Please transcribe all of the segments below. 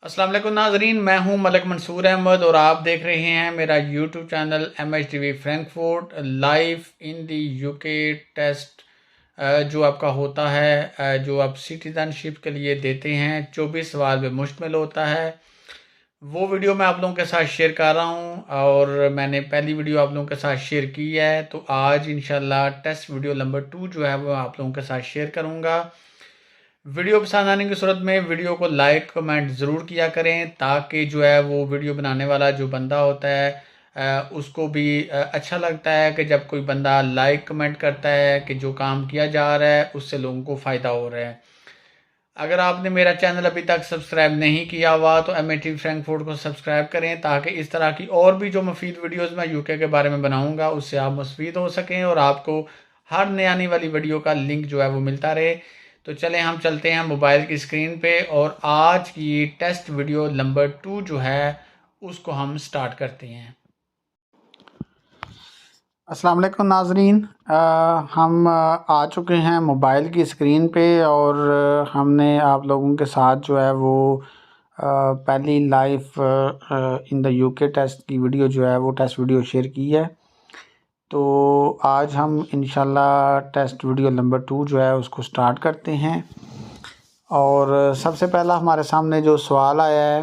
अस्सलाम वालेकुम नाजरीन, मैं हूं मलक मंसूर अहमद और आप देख रहे हैं मेरा YouTube channel MHTV Frankfurt live in the UK test जो आपका होता है, जो आप सिटीज़नशिप के लिए देते हैं। 24 सवाल पे मुश्तमिल होता है। वो वीडियो मैं आप लोगों के साथ शेयर कर रहा हूं और मैंने पहली वीडियो आप लोगों के साथ शेयर की है, तो आज इंशाल्लाह टेस्ट वीडियो नंबर 2 जो है वो आप लोगों के साथ शेयर करूंगा। वीडियो पसंद आने की सूरत में वीडियो को लाइक कमेंट ज़रूर किया करें, ताकि जो है वो वीडियो बनाने वाला जो बंदा होता है उसको भी अच्छा लगता है कि जब कोई बंदा लाइक कमेंट करता है कि जो काम किया जा रहा है उससे लोगों को फ़ायदा हो रहा है। अगर आपने मेरा चैनल अभी तक सब्सक्राइब नहीं किया हुआ तो MHTV फ्रैंकफर्ट को सब्सक्राइब करें, ताकि इस तरह की और भी जो मुफीद वीडियोज़ मैं यूके के बारे में बनाऊँगा उससे आप मुस्तफ़ीद हो सकें और आपको हर नई आने वाली वीडियो का लिंक जो है वो मिलता रहे। तो चलें हम चलते हैं मोबाइल की स्क्रीन पे और आज की टेस्ट वीडियो नंबर 2 जो है उसको हम स्टार्ट करते हैं। अस्सलाम वालेकुम नाजरीन, हम आ चुके हैं मोबाइल की स्क्रीन पे और हमने आप लोगों के साथ जो है वो पहली live in the UK test की वीडियो जो है वो टेस्ट वीडियो शेयर की है। तो आज हम इंशाल्लाह टेस्ट वीडियो नंबर 2 जो है उसको स्टार्ट करते हैं। और सबसे पहला हमारे सामने जो सवाल आया है,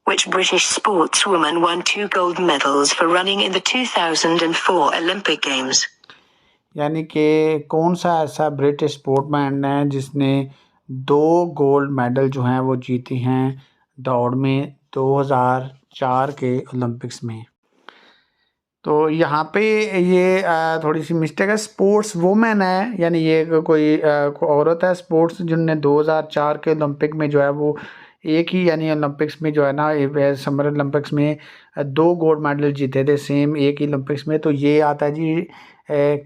Which British sportswoman won 2 gold medals for running in the 2004 Olympic Games? यानी कि कौन सा ऐसा ब्रिटिश स्पोर्टमैन है जिसने 2 गोल्ड मेडल जो हैं वो जीते हैं दौड़ में 2004 के ओलंपिक्स में। तो यहाँ पे ये थोड़ी सी मिस्टेक है, स्पोर्ट्स वुमेन है, यानी ये कोई औरत है स्पोर्ट्स जिनने 2004 के ओलंपिक में जो है वो एक ही यानी ओलंपिक्स में जो है ना समर ओलंपिक्स में 2 गोल्ड मेडल जीते थे सेम एक ही ओलंपिक्स में। तो ये आता है जी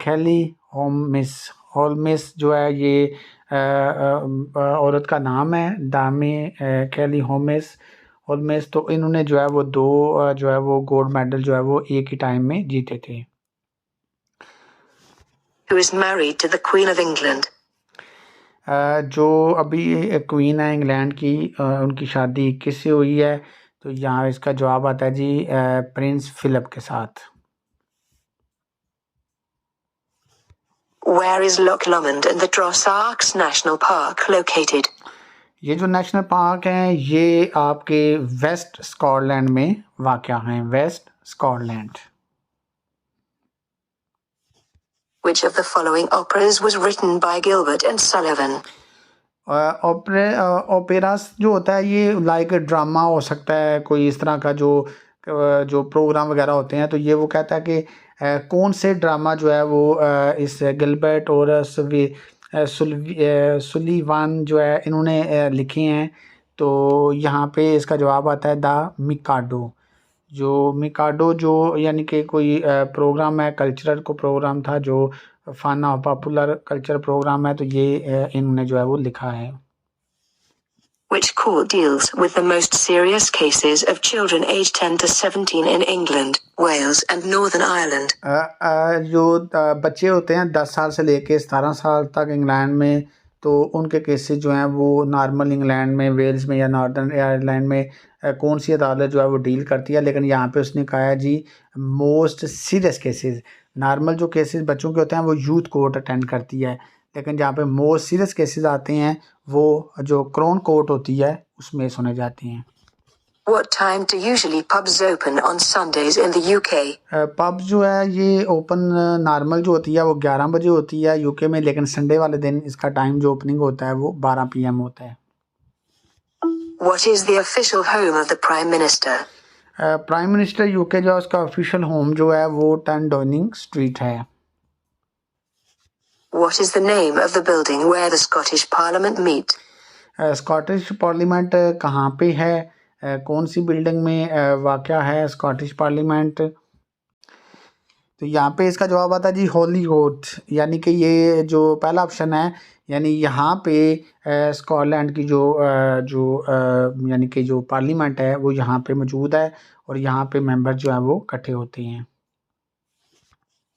खेली होल्मिस जो है ये औरत का नाम है, दामी खेली होल्मिस। तो इन्होंने जो है वो 2 जो है वो गोल्ड मेडल जो है वो एक ही टाइम में जीते थे। Who is married to the Queen of England? जो अभी क्वीन है इंग्लैंड की, उनकी शादी किससे हुई है? तो यहाँ इसका जवाब आता है जी प्रिंस फिलिप के साथ। Where is Loch Lomond and the Drossarks National Park located? ये जो नेशनल पार्क हैं ये आपके वेस्ट स्कॉटलैंड में वाक़या हैं, West Scotland. Which of the following operas was written by Gilbert and Sullivan? ओपेरास जो होता है ये लाइक ड्रामा हो सकता है, कोई इस तरह का जो प्रोग्राम वगैरह होते हैं। तो ये वो कहता है कि कौन से ड्रामा जो है वो इस गिलबर्ट और सुलीवान जो है इन्होंने लिखे हैं। तो यहाँ पे इसका जवाब आता है द मिकाडो। जो मिकाडो जो यानी कि कोई प्रोग्राम है, कल्चरल को प्रोग्राम था, जो फाना पॉपुलर कल्चर प्रोग्राम है। तो ये इन्होंने जो है वो लिखा है। Which court deals with the most serious cases of children aged 10 to 17 in England, Wales and Northern Ireland? जो बच्चे होते हैं 10 साल से लेके 17 साल तक इंग्लैंड में, तो उनके केसेस जो हैं वो नॉर्मल इंग्लैंड में, वेल्स में या नॉर्दर्न आयरलैंड में कौन सी अदालत जो है वो डील करती है। लेकिन यहाँ पे उसने कहा है जी मोस्ट सीरियस केसेस। नॉर्मल जो केसेस बच्चों के होते हैं वो यूथ कोर्ट अटेंड करती है, लेकिन जहाँ पे मोस्ट सीरियस केसेस आते हैं वो जो क्राउन कोर्ट होती है उसमें सुने जाते हैं। What time do usually pubs open on Sundays in the UK? Pub जो है ये ओपन नॉर्मल जो होती है वो 11 बजे होती है यूके में, लेकिन संडे वाले दिन इसका टाइम जो ओपनिंग होता है वो 12 PM होता है। What is the official home of the Prime Minister? Prime minister UK जो है उसका ऑफिशियल होम जो है वो 10 डाउनिंग स्ट्रीट है। What is the name of the building where the Scottish Parliament meet? Scottish parliament कहाँ पे है, कौन सी बिल्डिंग में वाक़या है स्कॉटिश पार्लियामेंट? तो यहाँ पे इसका जवाब आता है जी हॉलीवुड, यानी कि ये जो पहला ऑप्शन है, यानी यहाँ पे स्कॉटलैंड की यानी कि जो पार्लियामेंट है वो यहाँ पे मौजूद है और यहाँ पे मेंबर जो है वो इकट्ठे होते हैं।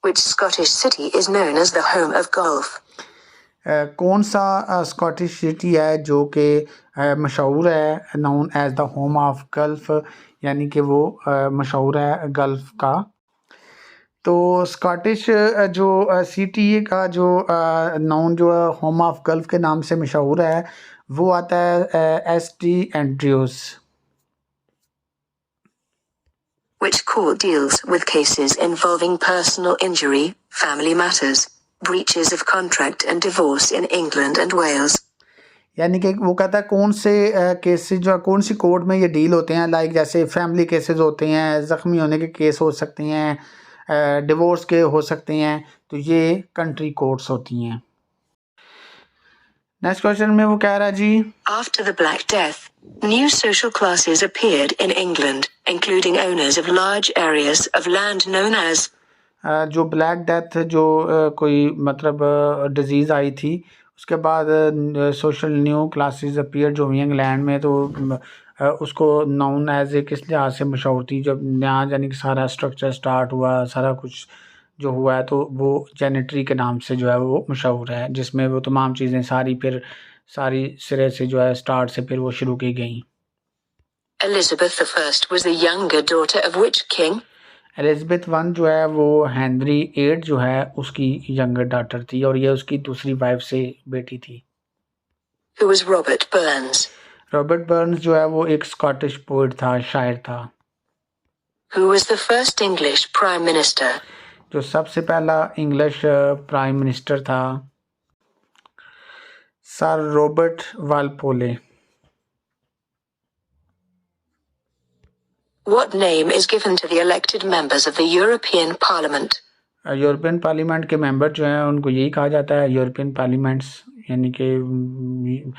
Which Scottish city is known as the home of golf? कौन सा स्कॉटिश सिटी है जो कि मशहूर है, known as the home of golf, यानी कि वो मशहूर है गल्फ का। तो स्कॉटिश जो सिटी का जो नाउन जो होम ऑफ गल्फ के नाम से मशहूर है वो आता है ST. Andrews. Which court deals with cases involving personal injury, family matters, breaches of contract and divorce in England and Wales. यानी कि वो कहता है कौन से केसेस जो कौन सी कोर्ट में ये डील होते हैं, लाइक जैसे फैमिली केसेस होते हैं, ज़ख्मी होने के केस हो सकते हैं, डिवोर्स के हो सकते हैं, तो ये कंट्री कोर्ट्स होती हैं। नेक्स्ट क्वेश्चन में वो कह रहा है जी, After the Black Death, new social classes appeared in England, including owners of large areas of land known as जो ब्लैक डेथ जो कोई मतलब डिजीज़ आई थी, उसके बाद सोशल न्यू क्लासेस अपीयर जो हुई इंग्लैंड में, तो उसको नाउन एज ए किस लिहाज से मशहूर थी, जब यहाँ यानी कि सारा स्ट्रक्चर स्टार्ट हुआ, सारा कुछ जो हुआ है, तो वो जेनेटरी के नाम से जो है वो मशहूर है, जिसमें वो तमाम चीज़ें सारी सिरे से जो है स्टार्ट से फिर वो शुरू की गई। Elizabeth I was the younger daughter of which king? Elizabeth one जो है वो हेनरी एट जो है उसकी यंगर डॉटर थी, और ये उसकी दूसरी वाइफ से बेटी थी। Who was Robert Burns? Robert Burns जो है वो एक स्कॉटिश पोइट था, शायर था। Who was the first English Prime Minister? जो सबसे पहला इंग्लिश प्राइम मिनिस्टर था, sir Robert Walpole. What name is given to the elected members of the European Parliament? European parliament के मेंबर जो हैं उनको यही कहा जाता है यूरोपियन पार्लियामेंट्स, यानी कि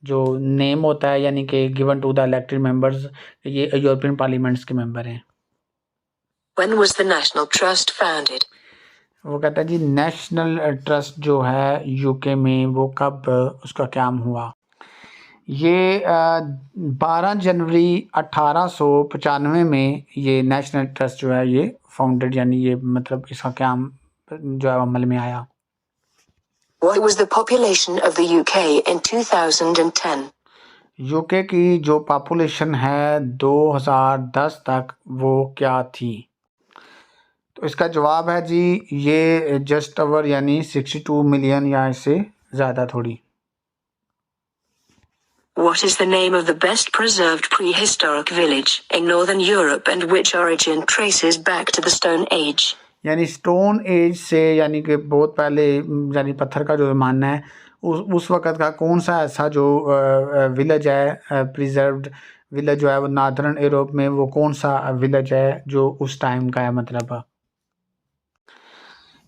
जो नेम होता है यानी कि given to the elected members, ये यूरोपियन पार्लियामेंट्स के मेंबर हैं। When was the National Trust founded? वो कहता है जी नेशनल ट्रस्ट जो है यूके में वो कब उसका क़याम हुआ। ये 12 जनवरी 1895 में ये नेशनल ट्रस्ट जो है ये फाउंडेड, यानी ये मतलब इसका क़याम जो है अमल में आया। What was the population of the UK in 2010? UK की जो पॉपुलेशन है 2010 तक वो क्या थी, तो इसका जवाब है जी ये जस्ट ओवर यानी 62 मिलियन या इससे ज़्यादा थोड़ी। What is the name of the best preserved prehistoric village in northern Europe and which origin traces back to the Stone Age? यानी स्टोन एज से यानी कि बहुत पहले यानी पत्थर का जो ज़माना है उस वक़्त का कौन सा ऐसा जो विलेज है प्रिजर्व्ड विलेज जो है वो नॉर्दर्न यूरोप में, वो कौन सा विलेज है जो उस टाइम का है मतलब।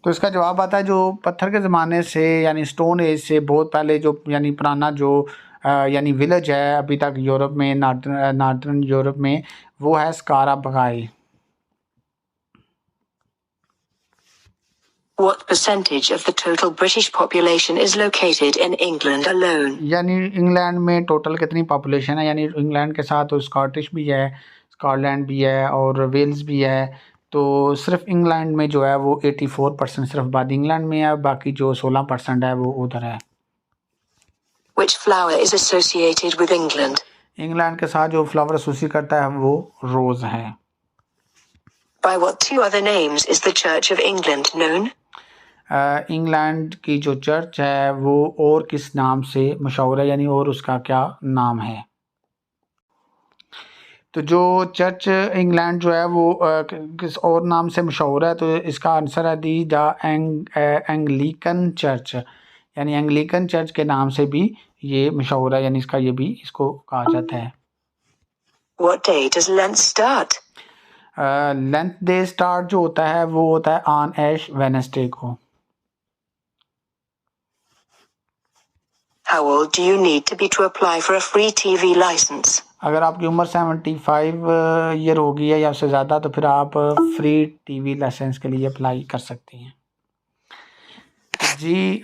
तो इसका जवाब आता है जो पत्थर के ज़माने से यानी स्टोन एज से बहुत पहले जो यानी पुराना जो यानी विलेज है अभी तक यूरोप में, नॉर्दर्न यूरोप में, वो है स्कारा बगाई। What percentage of the total British population is located in England alone? यानी इंग्लैंड में टोटल कितनी पॉपुलेशन है, यानी इंग्लैंड के साथ तो स्कॉटिश भी है, स्कॉटलैंड भी है और वेल्स भी है, तो सिर्फ इंग्लैंड में जो है वो 84% सिर्फ आबादी इंग्लैंड में है, बाकी जो 16% है वो उधर है। Which flower is associated with England? England के साथ जो फ्लावर एसोसिएट करता है वो रोज़ है। By what two other names is the Church of England known? England की जो चर्च है वो और किस नाम से मशहूर है, यानी और उसका क्या नाम है। तो जो चर्च इंग्लैंड जो है वो किस और नाम से मशहूर है, तो इसका आंसर है दी द एंग्लिकन चर्च, यानी एंग्लिकन चर्च के नाम से भी ये मशहूर है, यानी इसको कहा जाता है। What day does Lent start? Length day start जो होता है वो होता है ऑन ऐश वेडनेसडे को। How old do you need to be to apply for a free TV license? अगर आपकी उम्र 75 ईयर होगी है या उससे ज़्यादा, तो फिर आप फ्री टीवी लाइसेंस के लिए अप्लाई कर सकते हैं जी।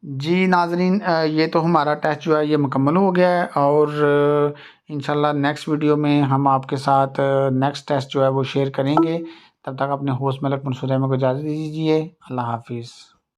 जी नाजरीन, ये तो हमारा टेस्ट जो है ये मुकम्मल हो गया है, और इंशाल्लाह नेक्स्ट वीडियो में हम आपके साथ नेक्स्ट टेस्ट जो है वो शेयर करेंगे। तब तक अपने होस्ट मलक मंसूर अहमद को इजाज़त दीजिए। अल्लाह हाफिज़।